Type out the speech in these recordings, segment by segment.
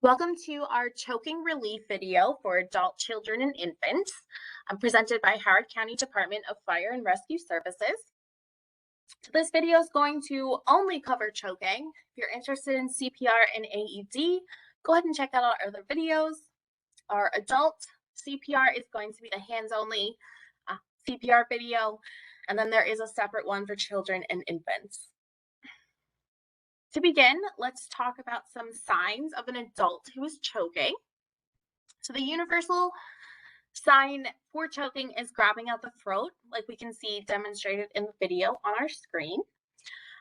Welcome to our choking relief video for adult children and infants, presented by Howard County Department of Fire and Rescue Services. This video is going to only cover choking. If you're interested in CPR and AED, go ahead and check out our other videos. Our adult CPR is going to be the hands-only CPR video, and then there is a separate one for children and infants. To begin, let's talk about some signs of an adult who is choking. So the universal sign for choking is grabbing at the throat, like we can see demonstrated in the video on our screen.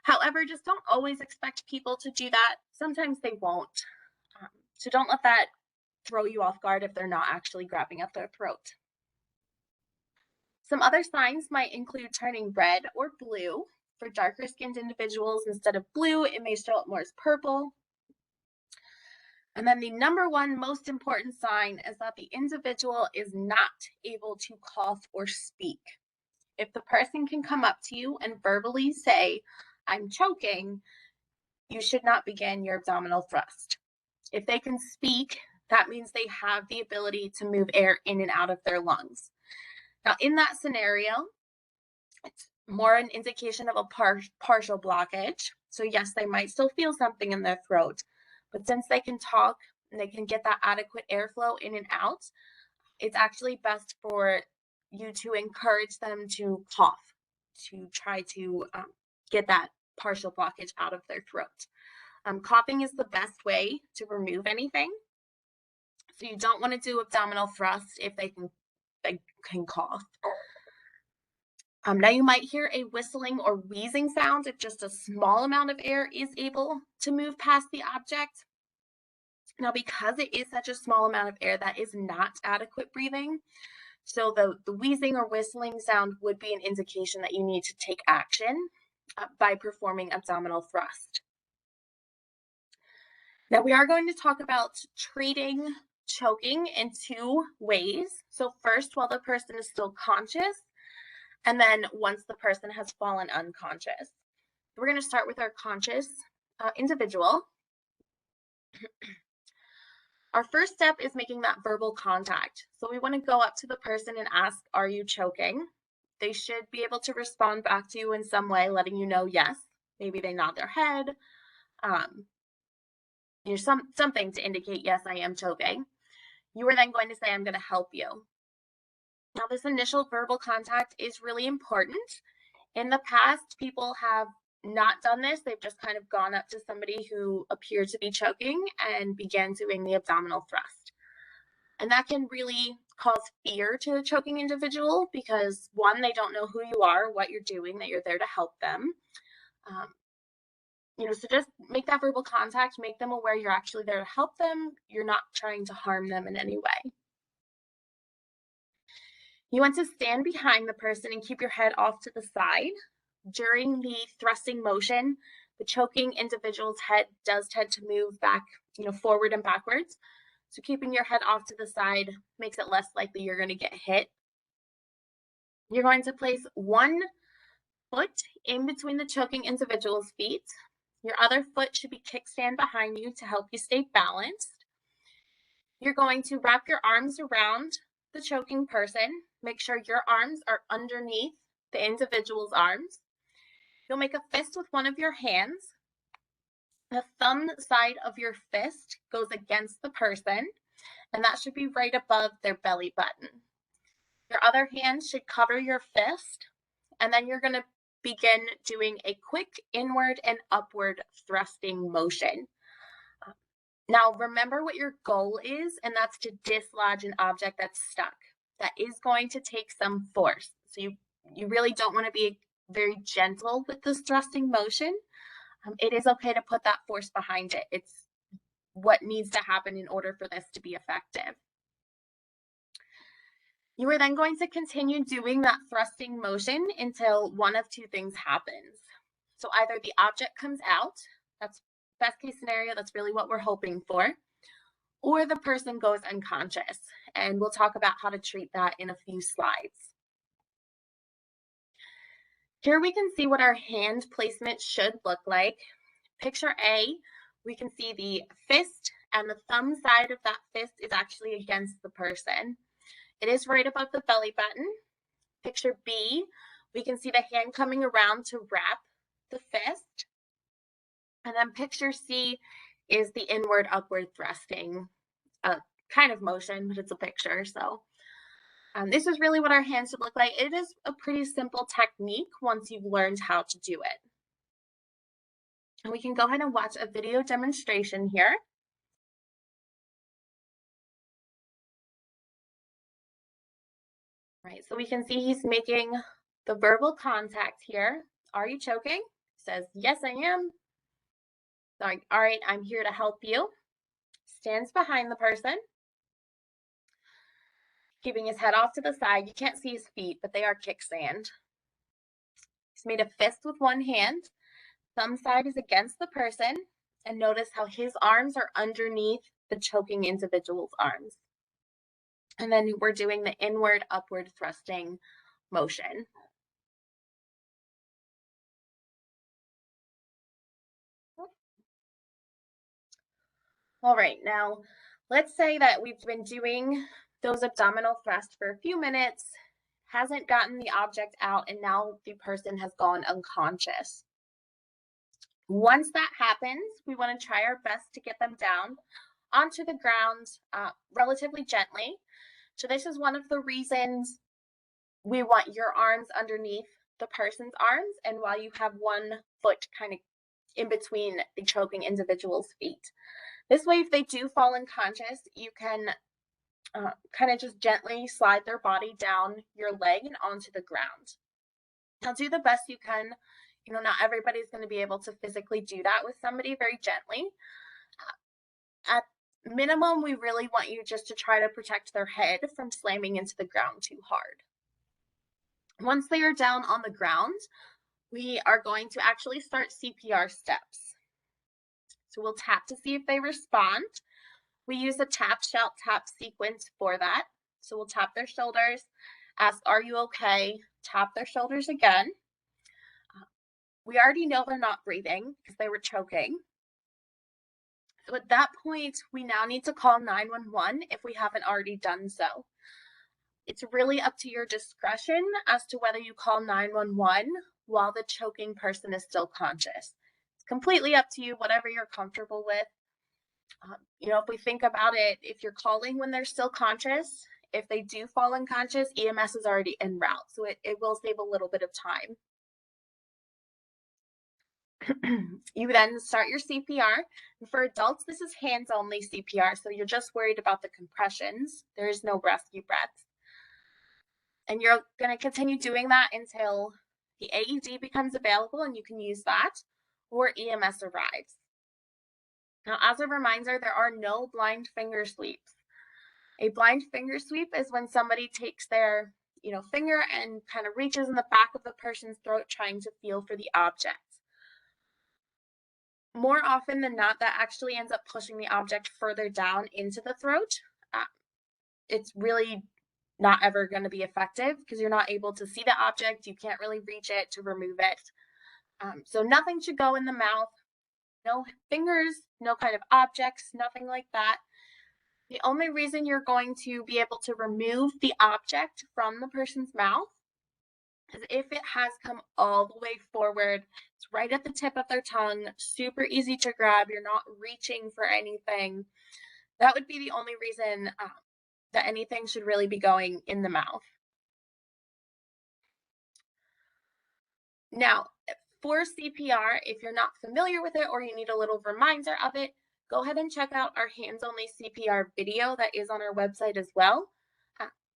However, just don't always expect people to do that. Sometimes they won't. So don't let that throw you off guard if they're not actually grabbing at their throat. Some other signs might include turning red or blue. For darker skinned individuals, instead of blue, it may show up more as purple. And then the number one most important sign is that the individual is not able to cough or speak. If the person can come up to you and verbally say, "I'm choking," you should not begin your abdominal thrust. If they can speak, that means they have the ability to move air in and out of their lungs. Now, in that scenario, it's more an indication of a partial blockage. So yes, they might still feel something in their throat, but since they can talk and they can get that adequate airflow in and out, it's actually best for you to encourage them to cough, to try to get that partial blockage out of their throat. Coughing is the best way to remove anything. So you don't want to do abdominal thrust if they can cough. Now you might hear a whistling or wheezing sound if just a small amount of air is able to move past the object. Now, because it is such a small amount of air, that is not adequate breathing. So the wheezing or whistling sound would be an indication that you need to take action by performing abdominal thrust. Now we are going to talk about treating choking in two ways. So first, while the person is still conscious, and then once the person has fallen unconscious. We're going to start with our conscious individual. Our first step is making that verbal contact. So we want to go up to the person and ask, "Are you choking?" They should be able to respond back to you in some way, letting you know yes. Maybe they nod their head, something to indicate, "Yes, I am choking." You are then going to say, "I'm going to help you." Now, this initial verbal contact is really important. In the past, people have not done this. They've just kind of gone up to somebody who appeared to be choking and began doing the abdominal thrust. And that can really cause fear to the choking individual because, one, they don't know who you are, what you're doing, that you're there to help them. So just make that verbal contact, make them aware you're actually there to help them. You're not trying to harm them in any way. You want to stand behind the person and keep your head off to the side. During the thrusting motion, the choking individual's head does tend to move back, forward and backwards. So keeping your head off to the side makes it less likely you're going to get hit. You're going to place one foot in between the choking individual's feet. Your other foot should be kickstand behind you to help you stay balanced. You're going to wrap your arms around the choking person. Make sure your arms are underneath the individual's arms. You'll make a fist with one of your hands. The thumb side of your fist goes against the person, and that should be right above their belly button. Your other hand should cover your fist, and then you're going to begin doing a quick inward and upward thrusting motion. Now, remember what your goal is, and that's to dislodge an object that's stuck. That is going to take some force. So you really don't want to be very gentle with this thrusting motion. It is okay to put that force behind it. It's what needs to happen in order for this to be effective. You are then going to continue doing that thrusting motion until one of two things happens. So either the object comes out, that's best case scenario, that's really what we're hoping for, or the person goes unconscious. And we'll talk about how to treat that in a few slides. Here we can see what our hand placement should look like. Picture A, we can see the fist and the thumb side of that fist is actually against the person. It is right above the belly button. Picture B, we can see the hand coming around to wrap the fist. And then picture C is the inward upward thrusting kind of motion, but it's a picture. So this is really what our hands should look like. It is a pretty simple technique once you've learned how to do it. And we can go ahead and watch a video demonstration here. Right, so we can see he's making the verbal contact here. Are you choking? Says, yes, I am. Sorry, all right, I'm here to help you. Stands behind the person, keeping his head off to the side. You can't see his feet, but they are kickstand. He's made a fist with one hand. Thumb side is against the person. And notice how his arms are underneath the choking individual's arms. And then we're doing the inward upward thrusting motion. All right, now let's say that we've been doing those abdominal thrusts for a few minutes, hasn't gotten the object out, and now the person has gone unconscious. Once that happens, we want to try our best to get them down onto the ground relatively gently. So this is one of the reasons we want your arms underneath the person's arms, and while you have one foot kind of in between the choking individual's feet. This way, if they do fall unconscious, you can kind of just gently slide their body down your leg and onto the ground. Now, do the best you can. You know, not everybody's going to be able to physically do that with somebody very gently. At minimum, we really want you just to try to protect their head from slamming into the ground too hard. Once they are down on the ground, we are going to actually start CPR steps. So we'll tap to see if they respond. We use a tap, shout, tap sequence for that. So we'll tap their shoulders, ask, are you okay? Tap their shoulders again. We already know they're not breathing because they were choking. So at that point, we now need to call 911 if we haven't already done so. It's really up to your discretion as to whether you call 911 while the choking person is still conscious. It's completely up to you, whatever you're comfortable with. You know, if we think about it, if you're calling when they're still conscious, if they do fall unconscious, EMS is already en route. So it will save a little bit of time. You then start your CPR. And for adults, this is hands-only CPR, so you're just worried about the compressions. There is no rescue breaths. And you're going to continue doing that until the AED becomes available and you can use that, or EMS arrives. Now, as a reminder, there are no blind finger sweeps. A blind finger sweep is when somebody takes their finger and kind of reaches in the back of the person's throat trying to feel for the object. More often than not, that actually ends up pushing the object further down into the throat. It's really not ever going to be effective because you're not able to see the object. You can't really reach it to remove it. So nothing should go in the mouth. No fingers, no kind of objects, nothing like that. The only reason you're going to be able to remove the object from the person's mouth is if it has come all the way forward. It's right at the tip of their tongue, super easy to grab. You're not reaching for anything. That would be the only reason that anything should really be going in the mouth. Now, for CPR, if you're not familiar with it or you need a little reminder of it, go ahead and check out our hands-only CPR video that is on our website as well,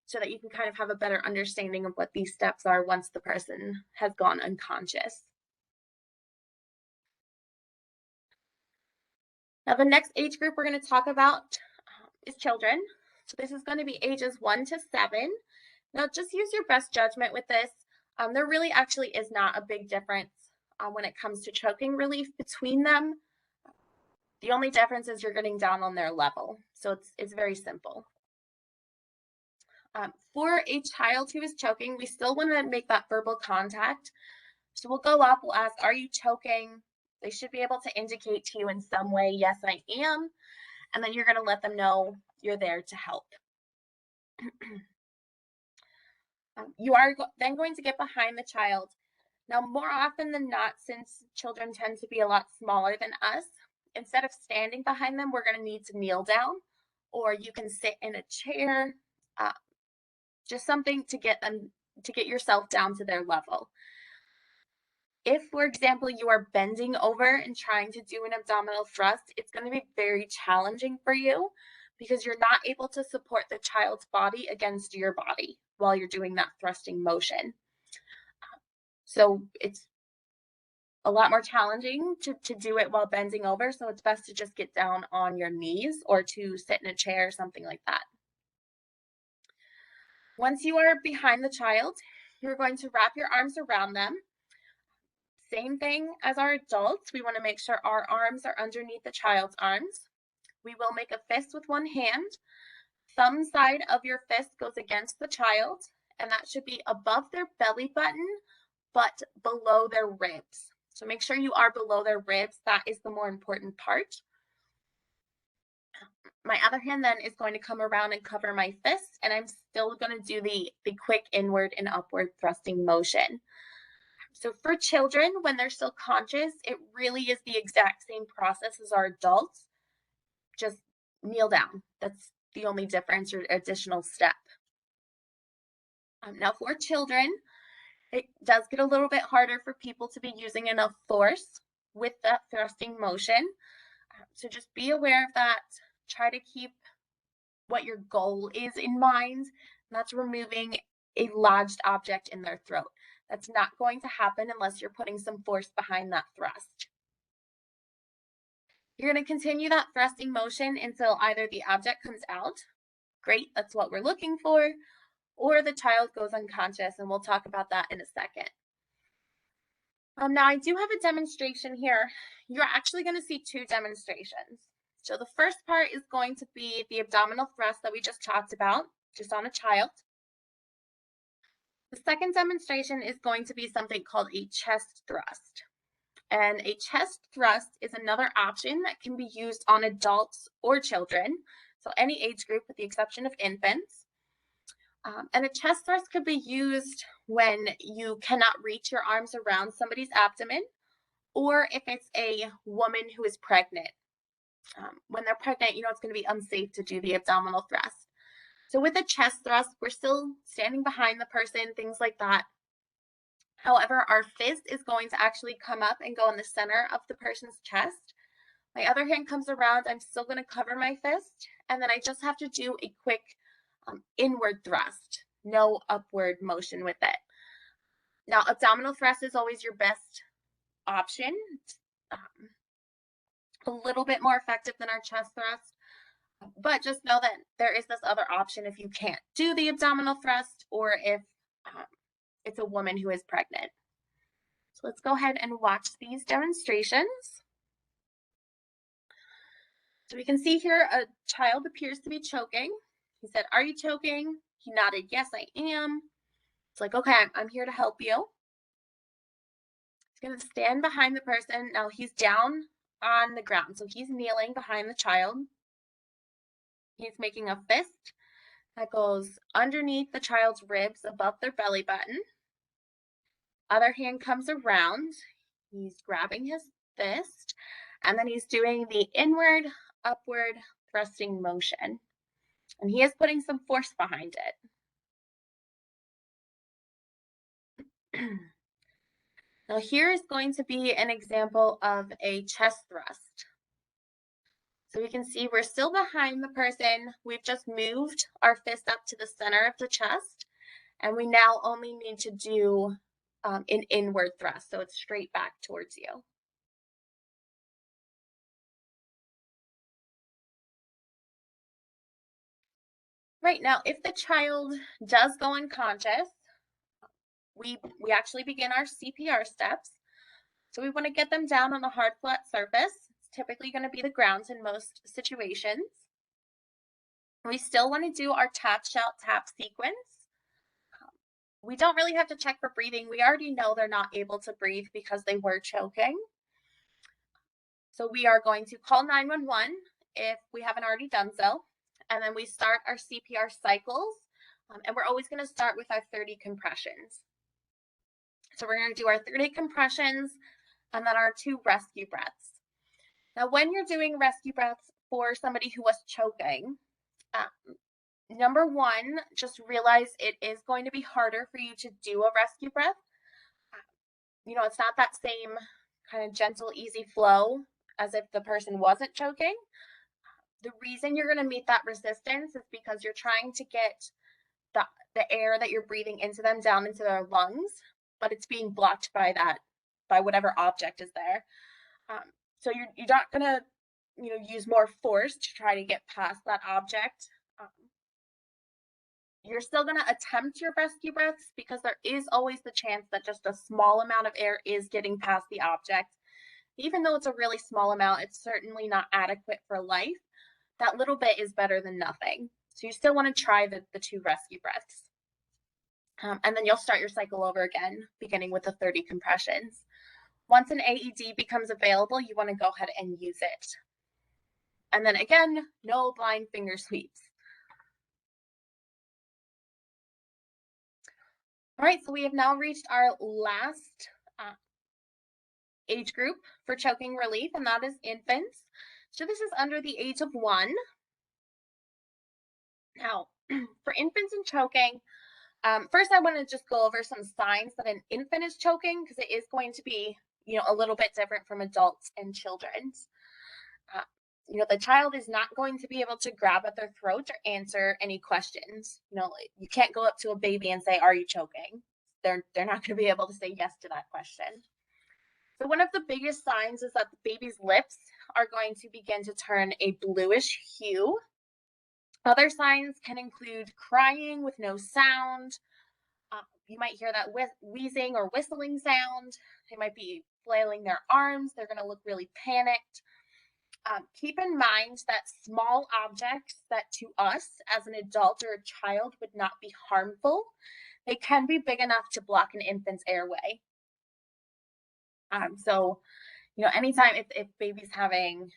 so that you can kind of have a better understanding of what these steps are once the person has gone unconscious. Now, the next age group we're going to talk about is children. So this is going to be ages 1 to 7. Now, just use your best judgment with this. There really actually is not a big difference when it comes to choking relief between them. The only difference is you're getting down on their level. So it's very simple. For a child who is choking, we still want to make that verbal contact. So we'll go up, we'll ask, are you choking? They should be able to indicate to you in some way, yes, I am. and then you're going to let them know you're there to help. You are then going to get behind the child. Now, more often than not, since children tend to be a lot smaller than us, instead of standing behind them, we're going to need to kneel down, or you can sit in a chair, just something to get yourself down to their level. If, for example, you are bending over and trying to do an abdominal thrust, it's going to be very challenging for you because you're not able to support the child's body against your body while you're doing that thrusting motion. So it's a lot more challenging to do it while bending over, so it's best to just get down on your knees or to sit in a chair or something like that. Once you are behind the child, you're going to wrap your arms around them. Same thing as our adults. We want to make sure our arms are underneath the child's arms. We will make a fist with one hand. Thumb side of your fist goes against the child, and that should be above their belly button, but below their ribs. So make sure you are below their ribs. That is the more important part. My other hand then is going to come around and cover my fist, and I'm still going to do the quick inward and upward thrusting motion. So for children, when they're still conscious, it really is the exact same process as our adults. Just kneel down. That's the only difference or additional step. Now for children, it does get a little bit harder for people to be using enough force with that thrusting motion. So just be aware of that. Try to keep what your goal is in mind. And that's removing a lodged object in their throat. That's not going to happen unless you're putting some force behind that thrust. You're going to continue that thrusting motion until either the object comes out. Great, that's what we're looking for. Or the child goes unconscious, and we'll talk about that in a second. Now, I do have a demonstration here. You're actually going to see two demonstrations. So the first part is going to be the abdominal thrust that we just talked about, just on a child. The second demonstration is going to be something called a chest thrust. And a chest thrust is another option that can be used on adults or children, so any age group with the exception of infants. And a chest thrust could be used when you cannot reach your arms around somebody's abdomen, or if it's a woman who is pregnant. When they're pregnant, it's going to be unsafe to do the abdominal thrust. So with a chest thrust, we're still standing behind the person, things like that. However, our fist is going to actually come up and go in the center of the person's chest. My other hand comes around. I'm still going to cover my fist, and then I just have to do a quick inward thrust, no upward motion with it. Now, abdominal thrust is always your best option. A little bit more effective than our chest thrust, but just know that there is this other option if you can't do the abdominal thrust or if it's a woman who is pregnant. So let's go ahead and watch these demonstrations. So we can see here a child appears to be choking. He said, "Are you choking?" He nodded, "Yes, I am." It's like, "Okay, I'm here to help you." He's going to stand behind the person. Now he's down on the ground, so he's kneeling behind the child. He's making a fist that goes underneath the child's ribs above their belly button. Other hand comes around. He's grabbing his fist, and then he's doing the inward, upward thrusting motion. And he is putting some force behind it. Now here is going to be an example of a chest thrust. So we can see we're still behind the person. We've just moved our fist up to the center of the chest, and we now only need to do an inward thrust, so it's straight back towards you. Right now, if the child does go unconscious, we actually begin our CPR steps. So we want to get them down on a hard, flat surface. It's typically going to be the ground in most situations. We still want to do our tap, shout, tap sequence. We don't really have to check for breathing. We already know they're not able to breathe because they were choking. So we are going to call 911 if we haven't already done so. And then we start our CPR cycles. And we're always going to start with our 30 compressions. So we're going to do our 30 compressions and then our 2 rescue breaths. Now, when you're doing rescue breaths for somebody who was choking, number one, just realize it is going to be harder for you to do a rescue breath. It's not that same kind of gentle, easy flow as if the person wasn't choking. The reason you're going to meet that resistance is because you're trying to get the air that you're breathing into them down into their lungs, but it's being blocked by whatever object is there. So you're not going to, use more force to try to get past that object. You're still going to attempt your rescue breaths because there is always the chance that just a small amount of air is getting past the object. Even though it's a really small amount, it's certainly not adequate for life. That little bit is better than nothing. So you still want to try the 2 rescue breaths. And then you'll start your cycle over again, beginning with the 30 compressions. Once an AED becomes available, you want to go ahead and use it. And then again, no blind finger sweeps. All right, so we have now reached our last age group for choking relief, and that is infants. So this is under the age of 1. Now, for infants and choking, first I want to just go over some signs that an infant is choking, because it is going to be, a little bit different from adults and children's. The child is not going to be able to grab at their throat or answer any questions. You can't go up to a baby and say, "Are you choking?" They're not going to be able to say yes to that question. So one of the biggest signs is that the baby's lips are going to begin to turn a bluish hue. Other signs can include crying with no sound. You might hear that wheezing or whistling sound. They might be flailing their arms. They're going to look really panicked. Keep in mind that small objects that to us as an adult or a child would not be harmful, they can be big enough to block an infant's airway. So anytime if baby's having,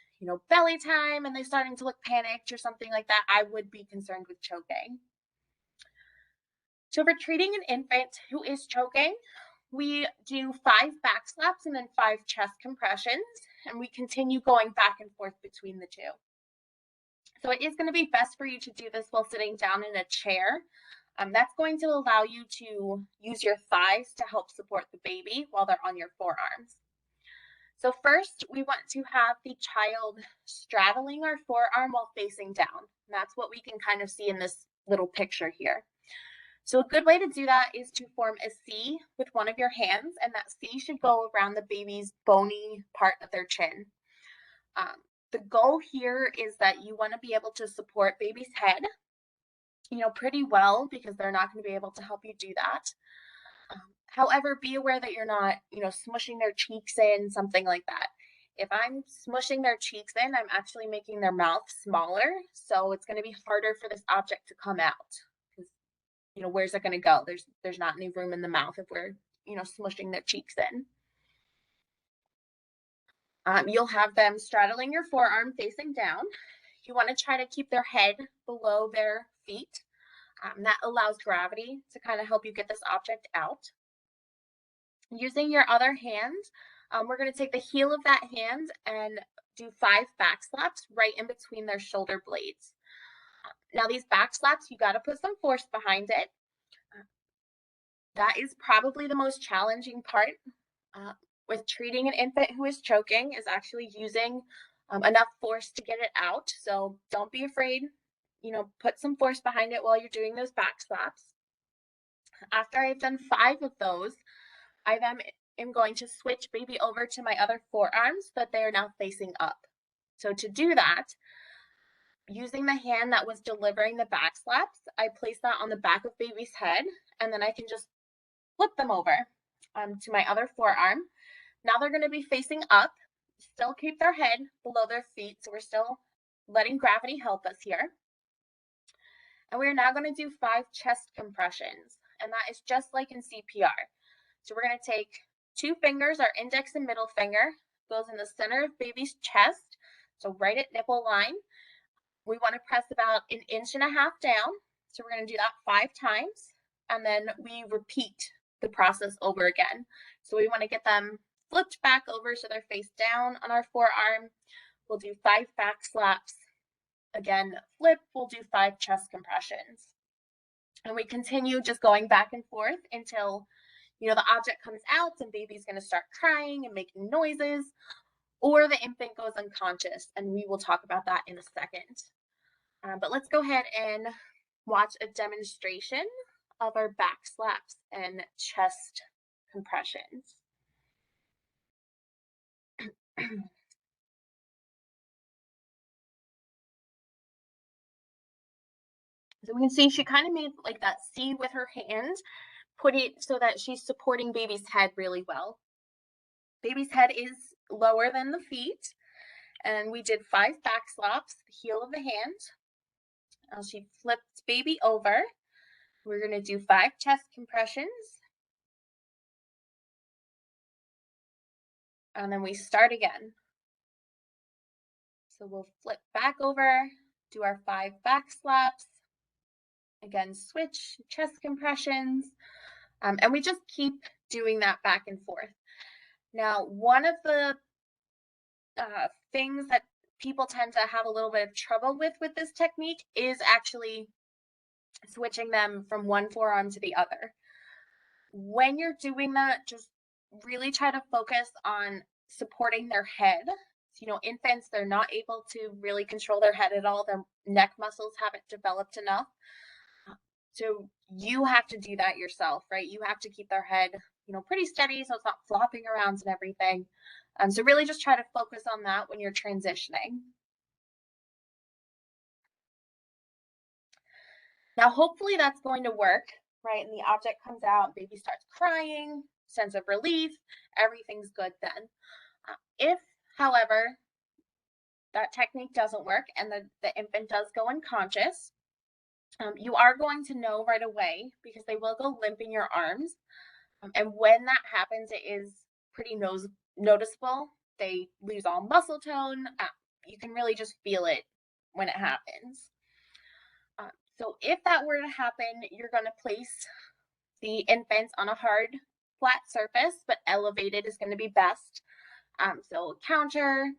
belly time and they're starting to look panicked or something like that, I would be concerned with choking. So for treating an infant who is choking, we do 5 back slaps and then 5 chest compressions, and we continue going back and forth between the 2. So it is going to be best for you to do this while sitting down in a chair. That's going to allow you to use your thighs to help support the baby while they're on your forearms. So first, we want to have the child straddling our forearm while facing down. And that's what we can kind of see in this little picture here. So a good way to do that is to form a C with one of your hands, and that C should go around the baby's bony part of their chin. The goal here is that you want to be able to support baby's head, pretty well, because they're not going to be able to help you do that. However, be aware that you're not, smushing their cheeks in, something like that. If I'm smushing their cheeks in, I'm actually making their mouth smaller, so it's going to be harder for this object to come out. Where's it going to go? There's not any room in the mouth if we're, smushing their cheeks in. You'll have them straddling your forearm facing down. You want to try to keep their head below their feet. That allows gravity to kind of help you get this object out. Using your other hand, we're going to take the heel of that hand and do 5 back slaps right in between their shoulder blades. Now these back slaps, you got to put some force behind it. That is probably the most challenging part with treating an infant who is choking, is actually using enough force to get it out. So don't be afraid, put some force behind it while you're doing those back slaps. After I've done 5 of those, I then am going to switch baby over to my other forearms, but they are now facing up. So to do that, using the hand that was delivering the back slaps, I place that on the back of baby's head, and then I can just flip them over to my other forearm. Now they're going to be facing up, still keep their head below their feet, so we're still letting gravity help us here. And we're now going to do 5 chest compressions, and that is just like in CPR. So we're going to take 2 fingers, our index and middle finger, goes in the center of baby's chest, So right at nipple line, we want to press about 1.5 inches down. So we're going to do that 5 times, and then we repeat the process over again. So we want to get them flipped back over so they're face down on our forearm. We'll do 5 back slaps. Again, flip, we'll do 5 chest compressions. And we continue just going back and forth until, the object comes out and baby's going to start crying and making noises, or the infant goes unconscious, and we will talk about that in a second. But let's go ahead and watch a demonstration of our back slaps and chest compressions. So we can see she kind of made like that C with her hand, put it so that she's supporting baby's head really well. Baby's head is lower than the feet, and we did 5 back slaps, the heel of the hand. She flipped baby over. We're going to do 5 chest compressions. And then we start again. So we'll flip back over, do our 5 back slaps. Again, switch, chest compressions. And we just keep doing that back and forth. Now, one of the things that people tend to have a little bit of trouble with this technique is actually switching them from one forearm to the other. When you're doing that, just really try to focus on supporting their head. Infants, they're not able to really control their head at all. Their neck muscles haven't developed enough. So you have to do that yourself, right? You have to keep their head, pretty steady so it's not flopping around and everything. So really just try to focus on that when you're transitioning. Now, hopefully that's going to work, right? And the object comes out, baby starts crying, sense of relief, everything's good then. If, however, that technique doesn't work and the infant does go unconscious, you are going to know right away because they will go limp in your arms. And when that happens, it is pretty noticeable. They lose all muscle tone. You can really just feel it when it happens. So if that were to happen, you're going to place the infant on a hard, flat surface, but elevated is going to be best. So counter,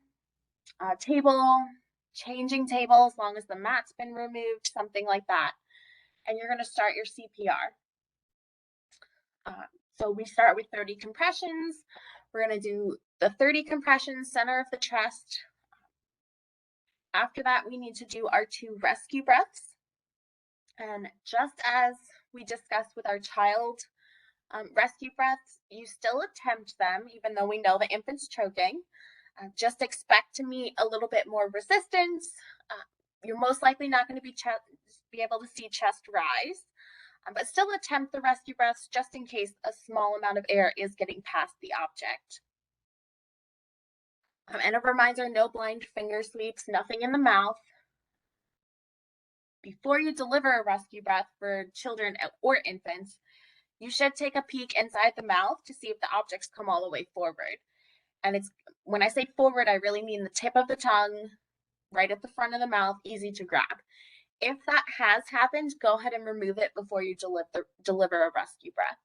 table, changing table as long as the mat's been removed, something like that. And you're going to start your CPR. So we start with 30 compressions. We're going to do the 30 compressions, center of the chest. After that, we need to do our 2 rescue breaths. And just as we discussed with our child rescue breaths, you still attempt them, even though we know the infant's choking. Just expect to meet a little bit more resistance. You're most likely not going to be able to see chest rise, but still attempt the rescue breaths just in case a small amount of air is getting past the object. And a reminder, no blind finger sweeps, nothing in the mouth. Before you deliver a rescue breath for children or infants, you should take a peek inside the mouth to see if the objects come all the way forward. And when I say forward, I really mean the tip of the tongue, right at the front of the mouth, easy to grab. If that has happened, go ahead and remove it before you deliver a rescue breath.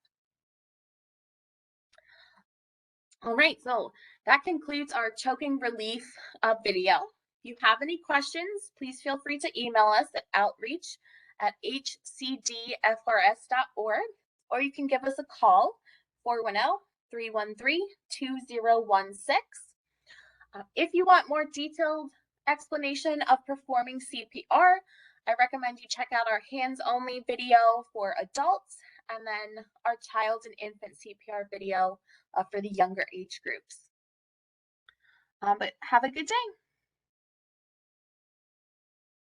All right, so that concludes our choking relief video. If you have any questions, please feel free to email us at outreach@hcdfrs.org, or you can give us a call, 410-313-2016. If you want more detailed explanation of performing CPR, I recommend you check out our hands-only video for adults and then our child and infant CPR video for the younger age groups. But have a good day.